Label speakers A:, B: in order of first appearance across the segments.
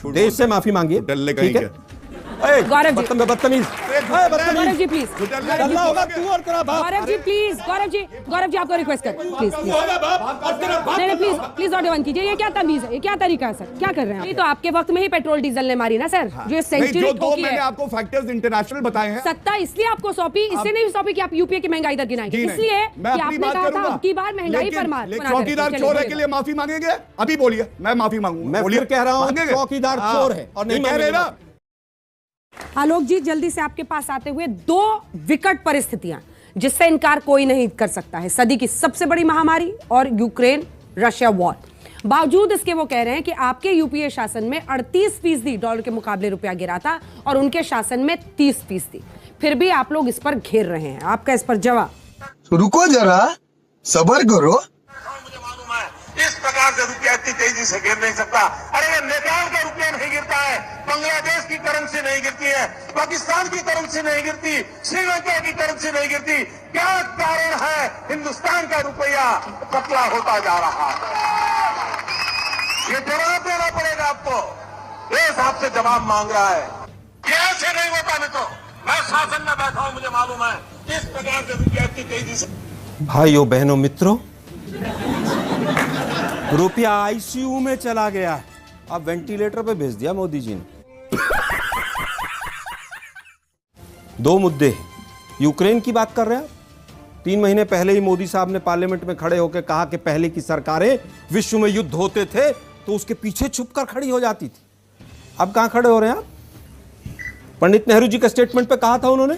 A: देश से माफी मांगिए, ठीक है?
B: गौरव जी,
A: बदतमीज
B: गौरव जी प्लीज,
A: गौरव
B: जी प्लीज, गौरव जी आपको रिक्वेस्ट कर, प्लीज नहीं प्लीज प्लीज नॉट वन कीजिए। ये क्या तमीज है, ये क्या तरीका है सर, क्या कर रहे हैं? ये तो आपके वक्त में ही पेट्रोल डीजल ने मारी ना सर, जो सेंचुरी ठोकी है।
C: मैंने आपको फैक्टर्स इंटरनेशनल बताए हैं।
B: सत्ता इसलिए आपको सौंपी, इससे नहीं सौंपी कि आप यूपीए की महंगाई दर गिनाएंगे, इसलिए कि आपने कहा था अब की बार महंगाई पर मार।
C: चौकीदार चोर है के लिए माफी मांगेंगे? अभी बोलिए, मैं माफी मांगूंगा।
A: मैं फिर कह रहा हूं, चौकीदार चोर है और नहीं
C: कह रहे ना।
B: आलोक जी जल्दी से आपके पास आते हुए, दो विकट परिस्थितियां जिससे इनकार कोई नहीं कर सकता है, सदी की सबसे बड़ी महामारी और यूक्रेन रशिया वॉर। बावजूद इसके वो कह रहे हैं कि आपके यूपीए शासन में 38% डॉलर के मुकाबले रुपया गिरा था और उनके शासन में 30%। फिर भी आप लोग इस पर घेर रहे हैं, आपका इस पर जवाब?
D: रुको जरा, सब्र करो।
E: इस प्रकार से रुपया इतनी तेजी से गिर नहीं सकता। अरे ये नेपाल का रुपया नहीं गिरता है, बांग्लादेश की करेंसी नहीं गिरती है, पाकिस्तान की करेंसी नहीं गिरती, श्रीलंका की करेंसी नहीं गिरती। क्या कारण है हिंदुस्तान का रुपया पतला होता जा रहा है? ये जवाब देना पड़ेगा आपको। देश आपसे जवाब मांग रहा है। कैसे नहीं होता? नहीं तो मैं शासन में बैठा हूं, मुझे मालूम है किस प्रकार से रुपया इतनी तेजी से।
A: भाइयों बहनों मित्रों, रुपया आईसीयू में चला गया है, अब वेंटिलेटर पे भेज दिया मोदी जी ने। दो मुद्दे, यूक्रेन की बात कर रहे हैं। 3 महीने पहले ही मोदी साहब ने पार्लियामेंट में खड़े होकर कहा कि पहले की सरकारें विश्व में युद्ध होते थे तो उसके पीछे छुपकर खड़ी हो जाती थी। अब कहां खड़े हो रहे हैं आप? पंडित नेहरू जी के स्टेटमेंट पे कहा था उन्होंने,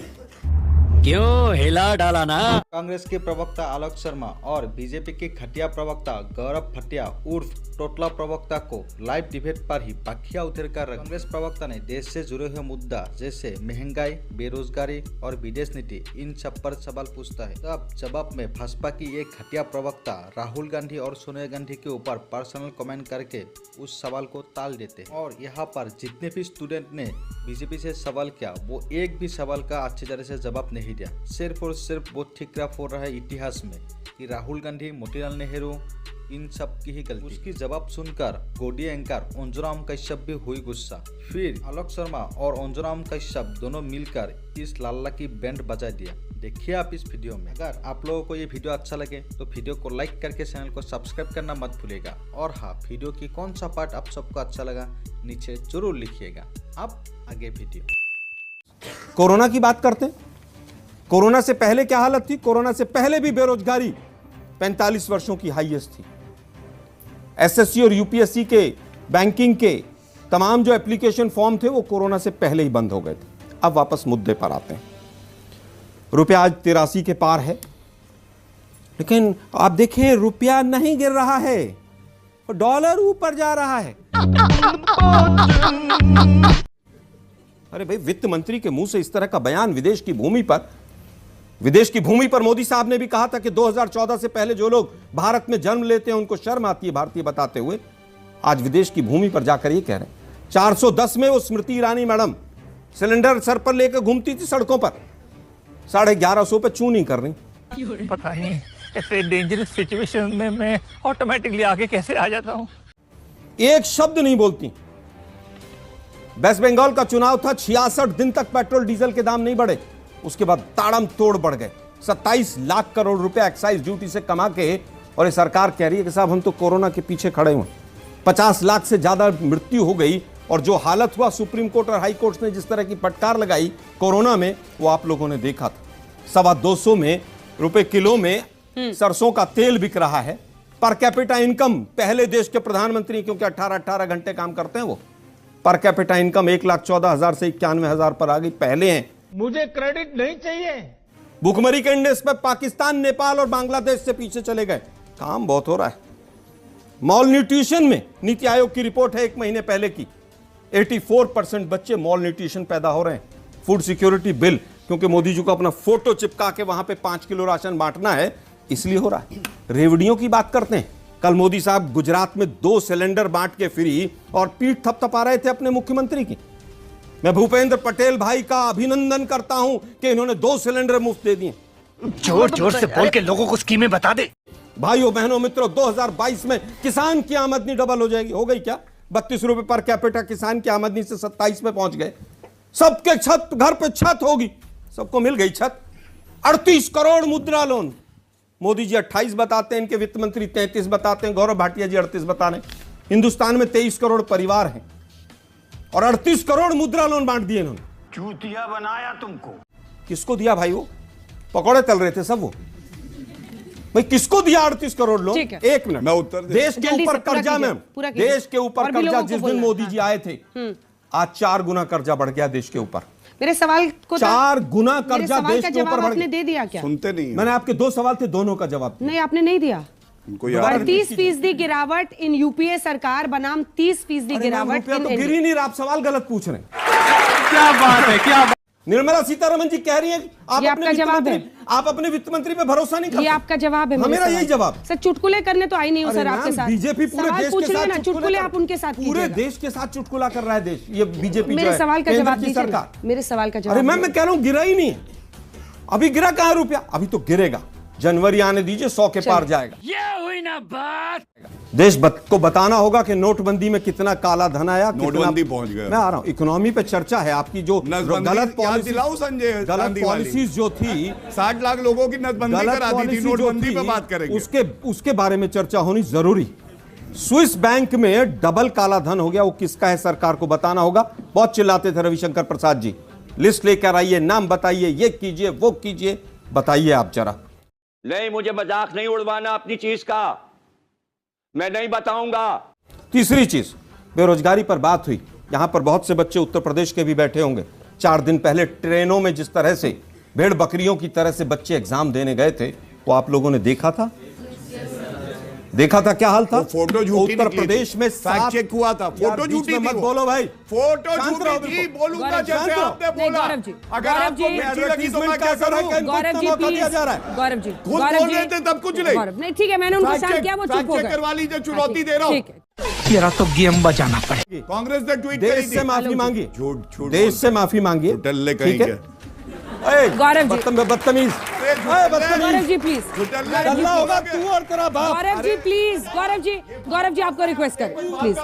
F: क्यों हिला डाला ना।
G: कांग्रेस के प्रवक्ता आलोक शर्मा और बीजेपी के खटिया प्रवक्ता गौरव भटिया उर्फ टोटला प्रवक्ता को लाइव डिबेट पर ही पाखिया उतरकर रखा। कांग्रेस प्रवक्ता ने देश से जुड़े हुए मुद्दा जैसे महंगाई, बेरोजगारी और विदेश नीति, इन सब पर सवाल पूछता है। तब जवाब में भाजपा की एक खटिया प्रवक्ता राहुल गांधी और सोनिया गांधी के ऊपर पर्सनल कमेंट करके उस सवाल को टाल देते हैं। और यहाँ पर जितने भी स्टूडेंट ने बीजेपी से सवाल किया, वो एक भी सवाल का अच्छी तरह से जवाब नहीं दिया। सिर्फ और सिर्फ वो ठिकरा फोड़ रहा है इतिहास में कि राहुल गांधी, मोतीलाल नेहरू, इन सब की ही गलती। उसकी जवाब सुनकर गोडी एंकर अंजुराम कश्यप भी हुई गुस्सा। फिर आलोक शर्मा और अंजुराम कश्यप दोनों मिलकर इस लाला की बैंड बजा दिया। देखिए आप इस वीडियो में। अगर आप लोगों को ये वीडियो अच्छा लगे तो वीडियो को लाइक करके चैनल को सब्सक्राइब करना मत भूलिएगा। और हाँ, वीडियो की कौन सा पार्ट आप सबको अच्छा लगा नीचे जरूर लिखिएगा। अब आगे वीडियो।
A: कोरोना की बात करते हैं। कोरोना से पहले क्या हालत थी? कोरोना से पहले भी बेरोजगारी 45 वर्षों की हाईएस्ट थी। एसएससी और यूपीएससी के, बैंकिंग के तमाम जो एप्लीकेशन फॉर्म थे वो कोरोना से पहले ही बंद हो गए थे। अब वापस मुद्दे पर आते हैं। रुपया आज 83 के पार है, लेकिन आप देखें रुपया नहीं गिर रहा है, डॉलर ऊपर जा रहा है। अरे भाई, वित्त मंत्री के मुंह से इस तरह का बयान विदेश की भूमि पर मोदी साहब ने भी कहा था कि 2014 से पहले जो लोग भारत में जन्म लेते हैं उनको शर्म आती है भारतीय बताते हुए। आज विदेश की भूमि पर जाकर ये कह रहे हैं। 410 में वो Smriti Irani madam cylinder sir पर लेकर घूमती थी सड़कों पर, 1150 पे चू नहीं कर रही।
F: पता नहीं ऐसे डेंजरस सिचुएशन में मैं ऑटोमेटिकली आगे कैसे आ जाता हूँ।
A: एक शब्द नहीं बोलती। वेस्ट बंगाल का चुनाव था, 66 दिन तक पेट्रोल डीजल के दाम नहीं बढ़े, उसके बाद ताड़म तोड़ बढ़ गए। 27 लाख करोड़ रुपए एक्साइज ड्यूटी से कमा के, और ये सरकार कह रही है कि साहब हम तो कोरोना के पीछे खड़े हुए। 50 लाख से ज्यादा मृत्यु हो गई, और जो हालत हुआ सुप्रीम कोर्ट और हाई कोर्ट ने जिस तरह की फटकार लगाई कोरोना में, वो आप लोगों ने देखा था। 225 में रुपए किलो में सरसों का तेल बिक रहा है। पर कैपिटा इनकम, पहले देश के प्रधानमंत्री, क्योंकि 18 घंटे काम करते हैं वो, पर कैपिटा इनकम 1,14,000 से 91,000 पर आ गई, पहले हैं।
F: मुझे क्रेडिट नहीं चाहिए।
A: भुखमरी के इंडेक्स पर पाकिस्तान, नेपाल और बांग्लादेश से पीछे चले गए। काम बहुत हो रहा है। मॉल न्यूट्रिशन में नीति आयोग की रिपोर्ट है 1 महीने पहले की, 84% बच्चे मॉल न्यूट्रिशन पैदा हो रहे हैं। फूड सिक्योरिटी बिल, क्योंकि मोदी जी को अपना फोटो चिपका के वहां पे 5 किलो राशन बांटना है, इसलिए हो रहा है। रेवड़ियों की बात करते हैं। कल मोदी साहब गुजरात में 2 सिलेंडर बांट के फ्री, और पीठ थपथपा रहे थे अपने मुख्यमंत्री की। मैं भूपेंद्र पटेल भाई का अभिनंदन करता हूं कि इन्होंने 2 सिलेंडर मुफ्त दे दिए।
F: जोर जोर से बोल के लोगों को स्कीमें बता दे।
A: भाइयों बहनों मित्रों, 2022 में किसान की आमदनी डबल हो जाएगी। हो गई क्या? 32 रुपए पर कैपिटा किसान की आमदनी से 27 पे पहुंच गए। सबके छत, घर पे छत होगी, सबको मिल गई छत। 38 करोड़ मुद्रा लोन, मोदी जी 28 बताते हैं, इनके वित्त मंत्री 33 बताते हैं, गौरव भाटिया जी 38 बता रहे हैं। हिंदुस्तान में 23 करोड़ परिवार हैं और 38 करोड़ मुद्रा लोन बांट दिए इन्होंने।
H: चूतिया बनाया तुमको।
A: किसको दिया भाई? वो पकौड़े तल रहे थे सब वो। भाई किसको दिया 38 करोड़ लोन? एक मिनट,
C: मैं उत्तर दे।
A: देश के ऊपर कर्जा में, देश के ऊपर कर्जा जिस दिन मोदी जी आए थे, आज 4 गुना कर्जा बढ़ गया देश के ऊपर।
B: मेरे सवाल को
A: 4 गुना कर्जा देश के ऊपर बढ़
B: आपने दे दिया क्या?
C: सुनते नहीं।
A: मैंने आपके 2 सवाल थे, दोनों का जवाब
B: नहीं, आपने नहीं दिया। 38% गिरावट इन यूपीए सरकार बनाम 30% गिरावट इन
A: गिर ही नहीं रहा, आप सवाल गलत पूछ रहे हैं।
F: क्या बात है, क्या बात।
A: निर्मला सीतारमण जी कह रही है
B: ये आपका जवाब है।
A: आप अपने वित्त मंत्री पे भरोसा नहीं करते।
B: ये आपका जवाब है।
A: मेरा यही जवाब।
B: सर चुटकुले करने तो आई नहीं हूं सर आपके साथ।
A: बीजेपी पूरे देश के साथ
B: चुटकुले आप उनके साथ
A: पूरे देश के साथ चुटकुला कर रहा है देश, ये बीजेपी।
B: मेरे सवाल का जवाब दीजिए।
A: सरकार,
B: मेरे सवाल का जवाब।
A: अरे मैं कह रहा हूं गिरा ही नहीं है। अभी गिरा कहां रुपया? अभी तो गिरेगा। जनवरी आने दीजिए, 100 के पार जाएगा।
F: ये हुई ना बात।
A: देश को बताना होगा कि नोटबंदी में कितना काला धन आया,
C: नोटबंदी पहुंच गया।
A: मैं आ रहा हूं, इकोनॉमी पे चर्चा है आपकी। जो गलत पॉलिसीज जो थी,
C: 60 लाख लोगों की नोटबंदी करा दी थी, नोटबंदी पे बात करेंगे।
A: उसके बारे में चर्चा होनी जरूरी। स्विस बैंक में डबल काला धन हो गया, वो किसका है सरकार को बताना होगा। बहुत चिल्लाते थे रविशंकर प्रसाद जी, लिस्ट लेकर आइए, नाम बताइए, ये कीजिए वो कीजिए। बताइए आप जरा।
I: नहीं, मुझे मजाक नहीं उड़वाना अपनी चीज का, मैं नहीं बताऊंगा।
A: तीसरी चीज, बेरोजगारी पर बात हुई। यहां पर बहुत से बच्चे उत्तर प्रदेश के भी बैठे होंगे। 4 दिन पहले ट्रेनों में जिस तरह से भेड़ बकरियों की तरह से बच्चे एग्जाम देने गए थे, वो आप लोगों ने देखा था? क्या हाल था?
C: फोटो झूठी
A: उत्तर प्रदेश में
C: फैक्ट चेक हुआ था। फोटो झूठी
A: मत बोलो भाई,
C: फोटो झूठी थी। बोलूंगा जैसे आपने बोला। अगर आपको मिर्ची लगी तो मैं क्या करूं?
B: गौरव जी प्लीज, गौरव जी
C: खुद बोल रहे थे तब कुछ
B: नहीं। ठीक है, मैंने उनको शांत किया, वो चुप हो गए।
C: करवा लीजिए, चुनौती दे रहा हूं।
F: तेरा तो गेम बजाना पड़ेगा।
C: कांग्रेस ने ट्वीट
A: देश से माफी मांगी, देश से माफी मांगी।
C: ठीक है
B: गौरव जी,
A: बदतमीज।
B: गौरव जी प्लीज,
A: होगा तू और तेरा बाप।
B: गौरव जी प्लीज, गौरव जी आपको रिक्वेस्ट कर, प्लीज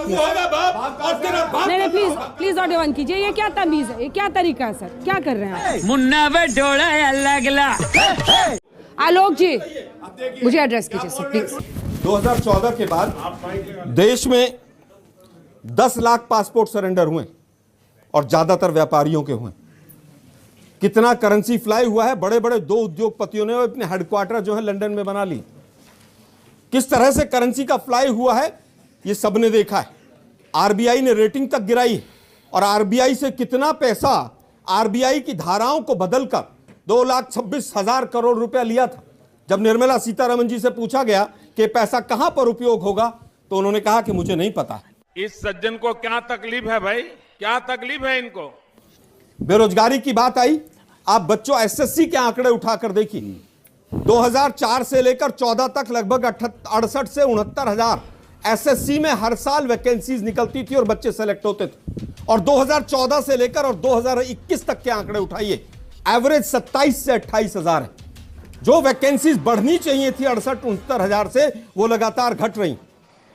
B: नहीं प्लीज प्लीज ऑडियो बंद कीजिए। ये क्या तमीज है, ये क्या तरीका है सर, क्या कर रहे हैं आप?
F: मुन्ना वे डोड़ा अल्लाह।
B: आलोक जी मुझे एड्रेस कीजिए सर प्लीज।
A: 2014 के बाद देश में 10 लाख पासपोर्ट सरेंडर हुए और ज्यादातर व्यापारियों के हुए। कितना करेंसी फ्लाई हुआ है। बड़े बड़े 2 उद्योगपतियों ने अपने हेडक्वार्टर जो है लंदन में बना ली। किस तरह से करेंसी का फ्लाई हुआ है ये सबने देखा है। आरबीआई ने रेटिंग तक गिराई और आरबीआई से कितना पैसा आरबीआई की धाराओं को बदलकर 2,26,000 करोड़ रुपया लिया था। जब निर्मला सीतारमण जी से पूछा गया कि पैसा कहां पर उपयोग होगा तो उन्होंने कहा कि मुझे नहीं पता।
J: इस सज्जन को क्या तकलीफ है भाई, क्या तकलीफ है इनको?
A: बेरोजगारी की बात आई, आप बच्चों एसएससी के आंकड़े उठाकर देखिए। 2004 से लेकर 14 तक लगभग 68 से 69,000 एसएससी में हर साल वैकेंसीज निकलती थी और बच्चे सेलेक्ट होते थे। और 2014 से लेकर और 2021 तक के आंकड़े उठाइए, एवरेज 27 से 28,000 है। जो वैकेंसीज बढ़नी चाहिए थी 68-69,000 से, वो लगातार घट रही।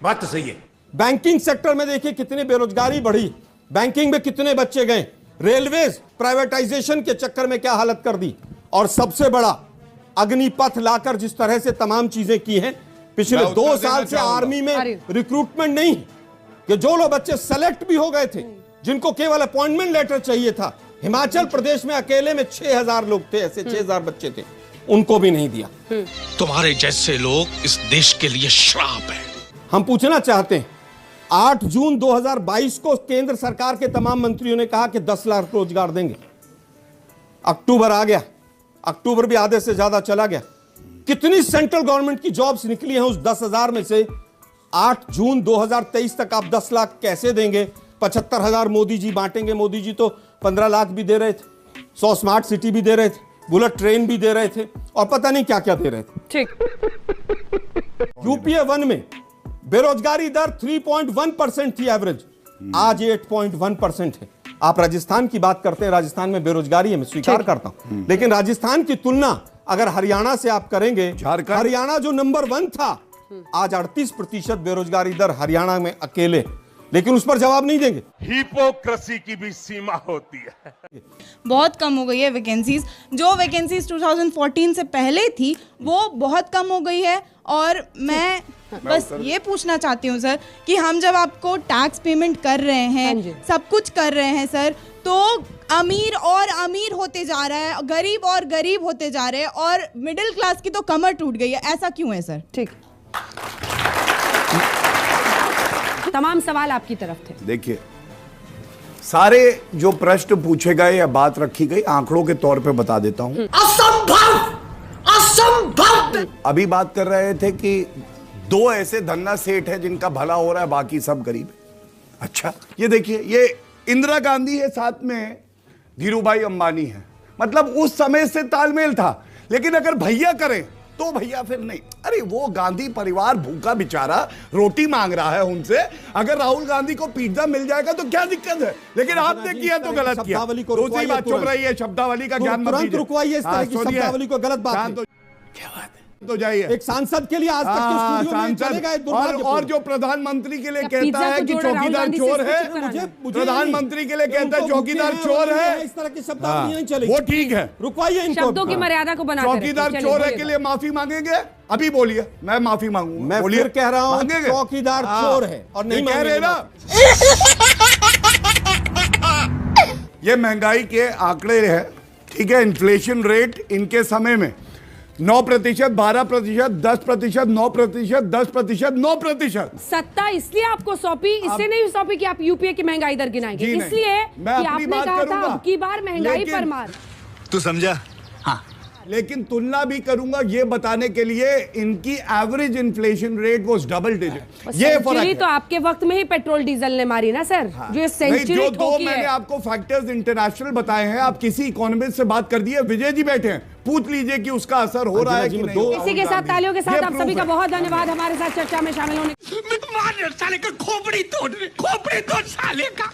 J: बात तो सही है।
A: बैंकिंग सेक्टर में देखिए कितनी बेरोजगारी बढ़ी, बैंकिंग में कितने बच्चे गए। रेलवेज प्राइवेटाइजेशन के चक्कर में क्या हालत कर दी। और सबसे बड़ा अग्निपथ लाकर जिस तरह से तमाम चीजें की हैं। पिछले 2 साल से आर्मी में रिक्रूटमेंट नहीं, कि जो लोग बच्चे सेलेक्ट भी हो गए थे, जिनको केवल अपॉइंटमेंट लेटर चाहिए था। हिमाचल प्रदेश में अकेले में 6,000 लोग थे, ऐसे 6,000 बच्चे थे, उनको भी नहीं दिया।
K: तुम्हारे जैसे लोग इस देश के लिए श्राप है।
A: हम पूछना चाहते हैं, 8 जून 2022 को केंद्र सरकार के तमाम मंत्रियों ने कहा कि 10 लाख रोजगार देंगे। अक्टूबर आ गया, अक्टूबर भी आधे से ज्यादा चला गया। कितनी सेंट्रल गवर्नमेंट की जॉब्स निकली हैं उस 10,000 में से? 8 जून 2023 तक आप 10 लाख कैसे देंगे? 75,000 मोदी जी बांटेंगे। मोदी जी तो 15 लाख भी दे रहे थे, 100 स्मार्ट सिटी भी दे रहे थे, बुलेट ट्रेन भी दे रहे थे, और पता नहीं क्या क्या दे रहे थे।
B: ठीक।
A: यूपीए 1 में बेरोजगारी दर 3.1% थी एवरेज, आज 8.1% है। आप राजस्थान की बात करते हैं, राजस्थान में बेरोजगारी है, मैं स्वीकार करता हूं, लेकिन राजस्थान की तुलना अगर हरियाणा से आप करेंगे, हरियाणा जो नंबर 1 था, आज 38% बेरोजगारी दर हरियाणा में अकेले। लेकिन उस पर जवाब नहीं देंगे।
J: हिपोक्रेसी की भी सीमा होती है।
L: बहुत कम हो गई है वैकेंसीज। जो वैकेंसीज 2014 से पहले थी वो बहुत कम हो गई है। और मैं बस ये पूछना चाहती हूँ सर कि हम जब आपको टैक्स पेमेंट कर रहे हैं, सब कुछ कर रहे हैं सर, तो अमीर और अमीर होते जा रहा है, गरीब और गरीब होते जा रहे हैं, और मिडिल क्लास की तो कमर टूट गई है। ऐसा क्यों है सर?
B: ठीक, तमाम सवाल आपकी तरफ थे।
C: देखिए, सारे जो प्रश्न पूछे गए या बात रखी गई आंकड़ों के तौर पे बता देता हूं। असंभव, असंभव। अभी बात कर रहे थे कि 2 ऐसे धन्ना सेठ हैं जिनका भला हो रहा है, बाकी सब गरीब है। अच्छा, ये देखिए, ये इंदिरा गांधी है, साथ में धीरूभाई अंबानी है। मतलब उस समय से तालमेल था। लेकिन अगर भैया करें तो भैया फिर नहीं। अरे वो गांधी परिवार भूखा बेचारा रोटी मांग रहा है उनसे। अगर राहुल गांधी को पिज्जा मिल जाएगा तो क्या दिक्कत है? लेकिन आपने किया तो गलत किया। दूसरी बात, चुप रही है, शब्दावली का ज्ञान मत दीजिए।
A: रुकवाइए इस तरह की शब्दावली को, गलत बात है।
C: क्या बात है? तो जाइए।
A: एक सांसद के लिए आज तक के स्टूडियो में
C: सांसद और जो प्रधानमंत्री के लिए कहता है कि चौकीदार चोर है, प्रधानमंत्री के लिए कहता है चौकीदार चोर है,
A: इस तरह की शब्दावली नहीं चलेगी।
C: वो ठीक है,
B: रुकवाइए इनको, शब्दों की मर्यादा को बना।
C: चौकीदार चोर है के लिए माफी मांगेंगे? अभी बोलिए, मैं माफी मांगूंगा।
A: मैं फिर कह रहा हूं, चौकीदार चोर है और नहीं
C: कह रहे ना। ये महंगाई के आंकड़े हैं, ठीक है। इन्फ्लेशन रेट इनके समय में 9%, 12%, 10%, 9%, 10%, 9%।
B: सत्ता इसलिए आपको सौंपी, इससे नहीं सौंपी कि आप यूपीए की महंगाई दर गिनाएंगे, इसलिए कि आपने कहा था अब की बार महंगाई पर मार।
C: तू समझा? हाँ, लेकिन तुलना भी करूंगा ये बताने के लिए इनकी average inflation rate was double digit. ये फर्क है।
B: तो आपके वक्त में ही पेट्रोल डीजल ने मारी ना सर। हाँ। जो सेंचुरी
C: जो 2 मैंने आपको फैक्टर्स इंटरनेशनल बताए हैं, आप किसी इकोनॉमिस्ट से बात कर दिए, विजय जी बैठे हैं, पूछ लीजिए कि उसका असर हो रहा है कि नहीं।
B: इसी के साथ तालियों के साथ आप सभी का बहुत धन्यवाद हमारे साथ चर्चा में शामिल होने।
K: खोपड़ी तोड़ साले का।